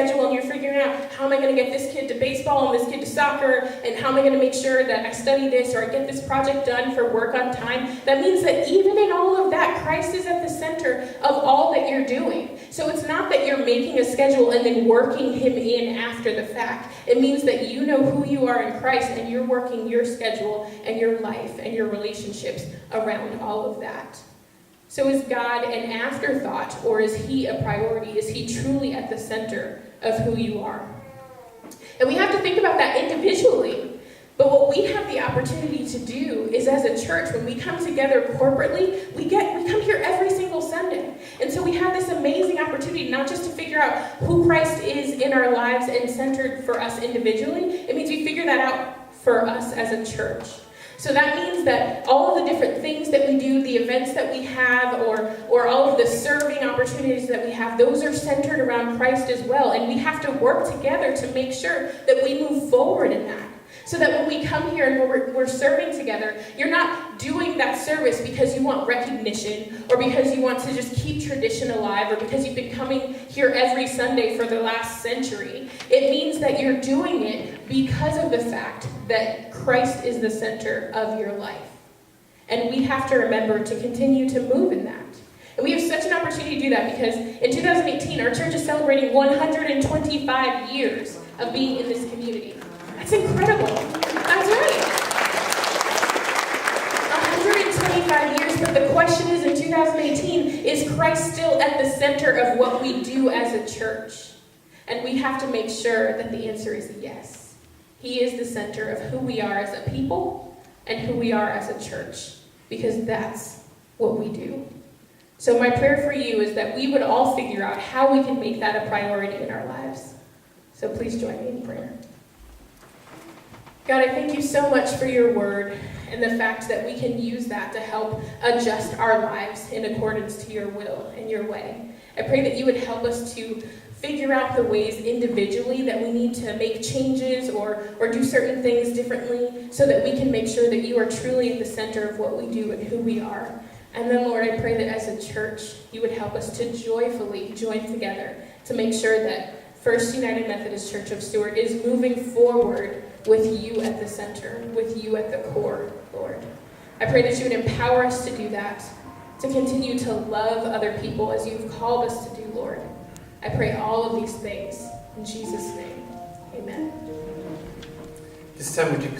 schedule and you're figuring out, how am I going to get this kid to baseball and this kid to soccer, and how am I going to make sure that I study this or I get this project done for work on time, that means that even in all of that, Christ is at the center of all that you're doing. So it's not that you're making a schedule and then working him in after the fact. It means that you know who you are in Christ and you're working your schedule and your life and your relationships around all of that. So is God an afterthought, or is he a priority? Is he truly at the center of who you are? And we have to think about that individually. But what we have the opportunity to do is, as a church, when we come together corporately, we come here every single Sunday. And so we have this amazing opportunity not just to figure out who Christ is in our lives and centered for us individually. It means we figure that out for us as a church. So that means that all of the different things that we do, the events that we have, or all of the serving opportunities that we have, those are centered around Christ as well. And we have to work together to make sure that we move forward in that. So that when we come here and we're serving together, you're not doing that service because you want recognition, or because you want to just keep tradition alive, or because you've been coming here every Sunday for the last century. It means that you're doing it because of the fact that Christ is the center of your life. And we have to remember to continue to move in that. And we have such an opportunity to do that because in 2018, our church is celebrating 125 years of being in this community. That's incredible. That's right. 125 years, but the question is, in 2018, is Christ still at the center of what we do as a church? And we have to make sure that the answer is yes. He is the center of who we are as a people and who we are as a church, because that's what we do. So my prayer for you is that we would all figure out how we can make that a priority in our lives. So please join me in prayer. God, I thank you so much for your word and the fact that we can use that to help adjust our lives in accordance to your will and your way. I pray that you would help us to figure out the ways individually that we need to make changes or do certain things differently, so that we can make sure that you are truly at the center of what we do and who we are. And then, Lord, I pray that as a church, you would help us to joyfully join together to make sure that First United Methodist Church of Stuart is moving forward with you at the center, with you at the core, Lord. I pray that you would empower us to do that, to continue to love other people as you've called us to do, Lord. I pray all of these things in Jesus' name. Amen. This time would you